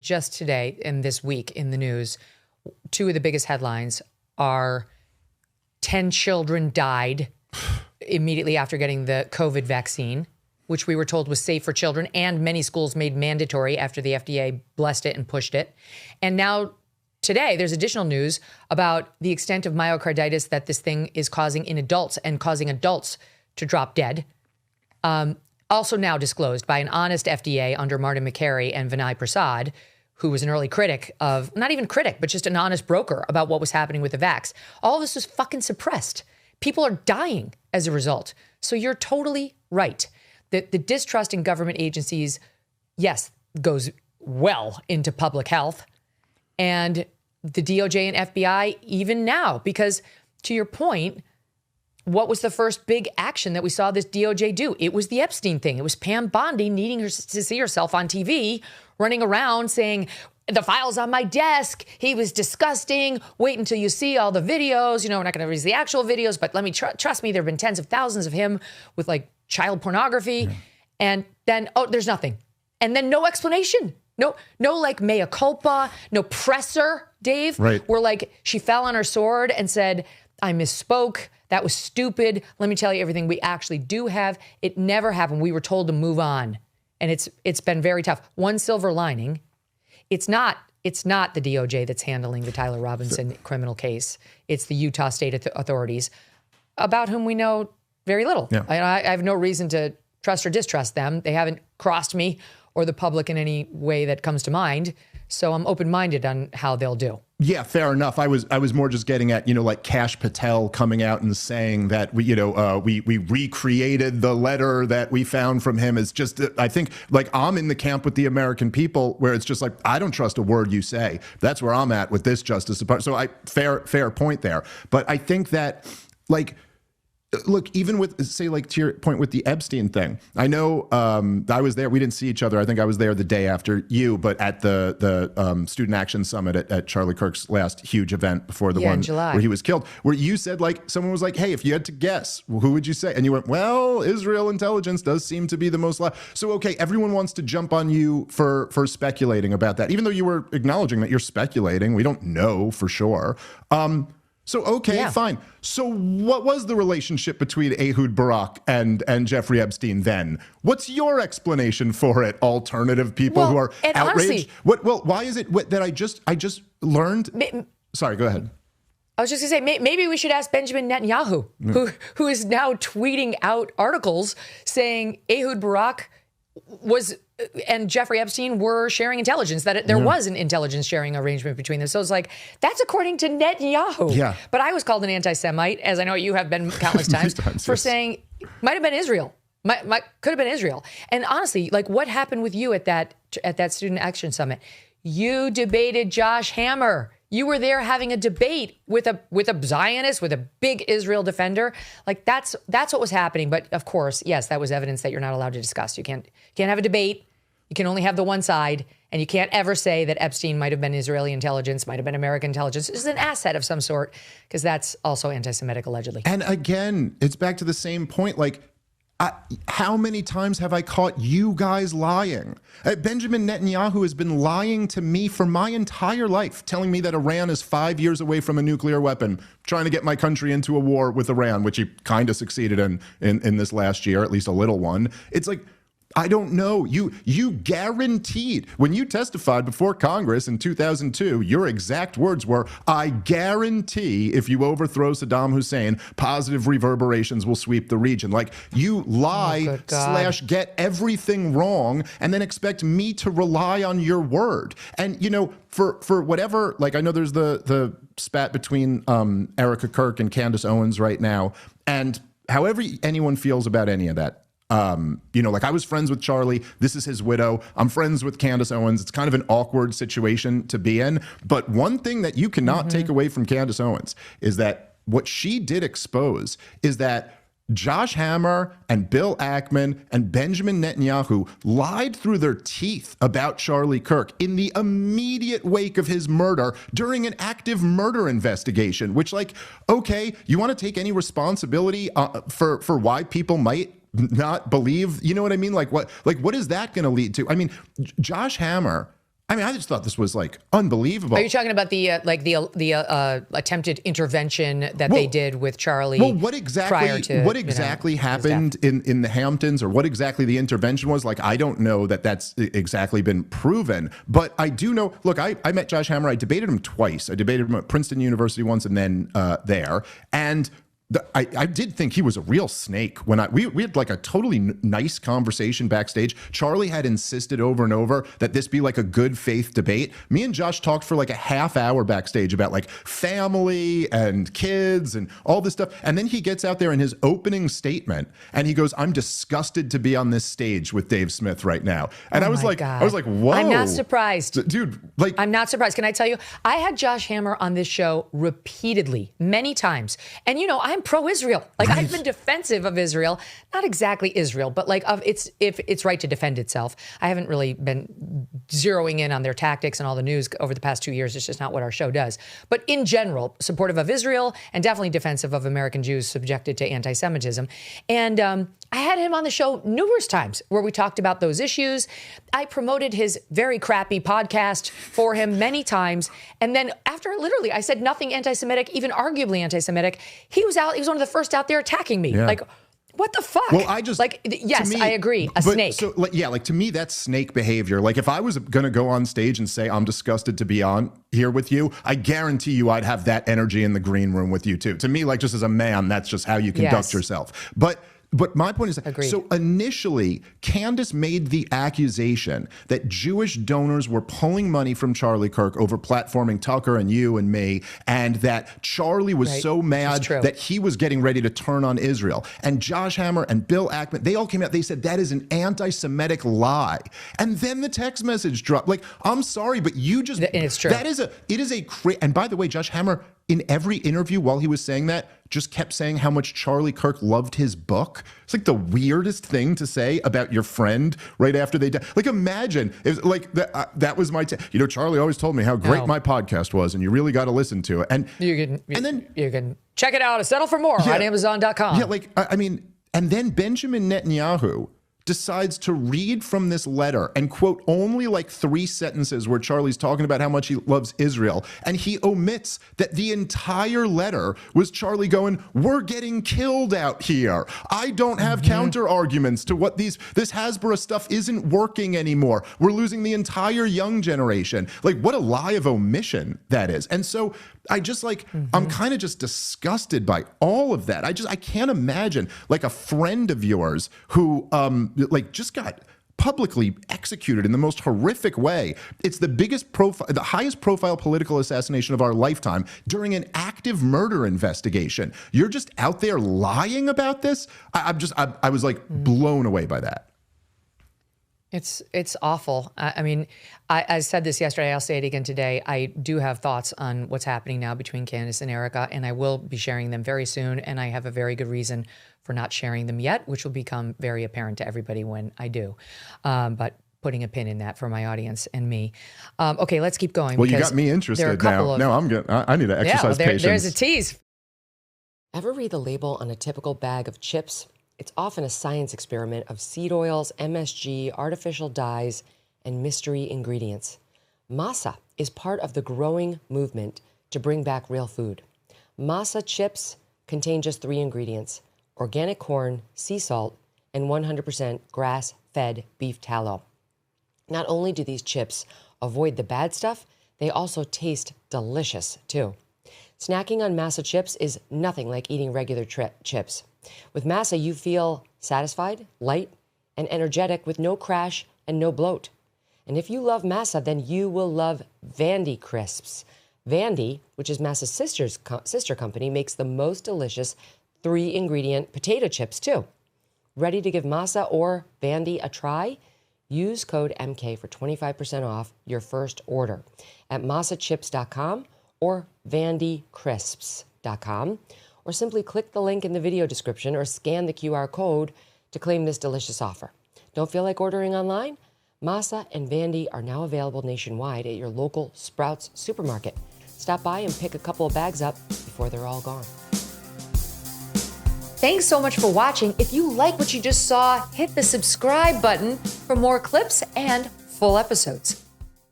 just today and this week in the news, two of the biggest headlines are 10 children died immediately after getting the COVID vaccine, which we were told was safe for children, and many schools made mandatory after the FDA blessed it and pushed it. And now today, there's additional news about the extent of myocarditis that this thing is causing in adults and causing adults to drop dead. Also now disclosed by an honest FDA under Martin McCary and Vinay Prasad, who was an early critic of, not even critic, but just an honest broker about what was happening with the vax. All this was fucking suppressed. People are dying as a result. So you're totally right. The distrust in government agencies, yes, goes well into public health. And the DOJ and FBI even now, because to your point, what was the first big action that we saw this DOJ do? It was the Epstein thing. It was Pam Bondi needing to see herself on TV, running around saying, the file's on my desk. He was disgusting. Wait until you see all the videos. You know, we're not going to release the actual videos, but let me trust me. There have been tens of thousands of him with like child pornography. Yeah. And then, oh, there's nothing. And then no explanation. No, like mea culpa, no presser, Dave. Right. Where like she fell on her sword and said, I misspoke. That was stupid. Let me tell you everything we actually do have. It never happened. We were told to move on. And it's been very tough. One silver lining, it's not the DOJ that's handling the Tyler Robinson criminal case. It's the Utah state authorities, about whom we know very little. Yeah. I have no reason to trust or distrust them. They haven't crossed me or the public in any way that comes to mind. So I'm open-minded on how they'll do. Yeah, fair enough. I was more just getting at, like Kash Patel coming out and saying that we recreated the letter that we found from him. Is just, I think, like, I'm in the camp with the American people where it's just like, I don't trust a word you say. That's where I'm at with this Justice Department. So fair point there. But I think that, like, look, even with, say, like, to your point with the Epstein thing, I know I was there. We didn't see each other. I think I was there the day after you, but at the Student Action Summit at Charlie Kirk's last huge event before the one in July, where he was killed, where you said, like, someone was like, hey, if you had to guess, who would you say? And you went, well, Israel intelligence does seem to be the most. So, okay, everyone wants to jump on you for speculating about that, even though you were acknowledging that you're speculating. We don't know for sure. So, okay, yeah. Fine. So what was the relationship between Ehud Barak and Jeffrey Epstein then? What's your explanation for it, alternative people who are outraged? Honestly, why is it that I just learned? Sorry, go ahead. I was just going to say, maybe we should ask Benjamin Netanyahu, who is now tweeting out articles saying Ehud Barak and Jeffrey Epstein were sharing intelligence, that there was an intelligence sharing arrangement between them. So it's like, that's according to Netanyahu. Yeah. But I was called an anti-Semite, as I know you have been countless times, for saying, might have been Israel. Could have been Israel. And honestly, like, what happened with you at that Student Action Summit? You debated Josh Hammer. You were there having a debate with a Zionist, with a big Israel defender. Like, that's what was happening. But of course, yes, that was evidence that you're not allowed to discuss. You can't have a debate. You can only have the one side, and you can't ever say that Epstein might have been Israeli intelligence, might have been American intelligence. This is an asset of some sort, because that's also anti-Semitic, allegedly. And again, it's back to the same point. Like, how many times have I caught you guys lying? Benjamin Netanyahu has been lying to me for my entire life, telling me that Iran is 5 years away from a nuclear weapon, trying to get my country into a war with Iran, which he kind of succeeded in this last year, at least a little one. It's like, I don't know. You guaranteed, when you testified before Congress in 2002, your exact words were, I guarantee if you overthrow Saddam Hussein, positive reverberations will sweep the region. Like, you lie / get everything wrong and then expect me to rely on your word. And, for whatever, like, I know there's the spat between Erica Kirk and Candace Owens right now. And however anyone feels about any of that, like, I was friends with Charlie. This is his widow. I'm friends with Candace Owens. It's kind of an awkward situation to be in. But one thing that you cannot take away from Candace Owens is that what she did expose is that Josh Hammer and Bill Ackman and Benjamin Netanyahu lied through their teeth about Charlie Kirk in the immediate wake of his murder during an active murder investigation, which, like, okay, you want to take any responsibility for why people might not believe, you know what I mean? Like what is that going to lead to? I mean, Josh Hammer, I mean, I just thought this was like unbelievable. Are you talking about the attempted intervention that they did with Charlie? Well, what exactly happened in the Hamptons, or what exactly the intervention was? Like, I don't know that's exactly been proven, but I do know. Look, I met Josh Hammer. I debated him twice. I debated him at Princeton University once, and then there. And I did think he was a real snake when we had like a totally nice conversation backstage. Charlie had insisted over and over that this be like a good faith debate. Me and Josh talked for like a half hour backstage about like family and kids and all this stuff. And then he gets out there in his opening statement and he goes, "I'm disgusted to be on this stage with Dave Smith right now." And I was like, whoa. I'm not surprised. Dude, like, I'm not surprised. Can I tell you, I had Josh Hammer on this show repeatedly, many times. And I'm pro-Israel. Like, right. I've been defensive of Israel, not exactly Israel, but like of its right to defend itself. I haven't really been zeroing in on their tactics and all the news over the past 2 years. It's just not what our show does. But in general, supportive of Israel and definitely defensive of American Jews subjected to anti-Semitism. And I had him on the show numerous times where we talked about those issues. I promoted his very crappy podcast for him many times. And then after literally I said nothing anti-Semitic, even arguably anti-Semitic, he was one of the first out there attacking me. Yeah. Like, what the fuck? Well, I just yes, I agree. A snake. So like to me, that's snake behavior. Like if I was going to go on stage and say I'm disgusted to be on here with you, I guarantee you I'd have that energy in the green room with you too. To me, like just as a man, that's just how you conduct yourself. But my point is, so initially, Candace made the accusation that Jewish donors were pulling money from Charlie Kirk over platforming Tucker and you and me, and that Charlie was so mad that he was getting ready to turn on Israel. And Josh Hammer and Bill Ackman, they all came out, they said that is an anti-Semitic lie. And then the text message dropped. Like, I'm sorry, but you just, it's true. And by the way, Josh Hammer, in every interview while he was saying that, just kept saying how much Charlie Kirk loved his book. It's like the weirdest thing to say about your friend right after they die. Like, imagine if like that was my, Charlie always told me how great my podcast was, and you really got to listen to it. And you can check it out at Settle for More on Amazon.com. Yeah, like I mean, and then Benjamin Netanyahu decides to read from this letter and quote only like 3 sentences where Charlie's talking about how much he loves Israel. And he omits that the entire letter was Charlie going, "We're getting killed out here. I don't have counter arguments to what this Hasbara stuff isn't working anymore. We're losing the entire young generation." Like, what a lie of omission that is. And so I just I'm kind of just disgusted by all of that. I can't imagine like a friend of yours who just got publicly executed in the most horrific way. It's the the highest profile political assassination of our lifetime during an active murder investigation. You're just out there lying about this. I was like blown away by that. It's awful. I mean, I said this yesterday. I'll say it again today. I do have thoughts on what's happening now between Candace and Erica, and I will be sharing them very soon. And I have a very good reason for not sharing them yet, which will become very apparent to everybody when I do. But putting a pin in that for my audience and me. Okay, let's keep going. Well, you got me interested now. No, I'm good. I need to exercise patience. There's a tease. Ever read the label on a typical bag of chips? It's often a science experiment of seed oils, MSG, artificial dyes, and mystery ingredients. Masa is part of the growing movement to bring back real food. Masa chips contain just 3 ingredients: organic corn, sea salt, and 100% grass-fed beef tallow. Not only do these chips avoid the bad stuff, they also taste delicious too. Snacking on Masa chips is nothing like eating regular chips. With Masa, you feel satisfied, light, and energetic with no crash and no bloat. And if you love Masa, then you will love Vandy Crisps. Vandy, which is Masa's sister company, makes the most delicious 3-ingredient potato chips too. Ready to give Masa or Vandy a try? Use code MK for 25% off your first order at masachips.com or vandycrisps.com, or simply click the link in the video description or scan the QR code to claim this delicious offer. Don't feel like ordering online? Masa and Vandy are now available nationwide at your local Sprouts supermarket. Stop by and pick a couple of bags up before they're all gone. Thanks so much for watching. If you like what you just saw, hit the subscribe button for more clips and full episodes.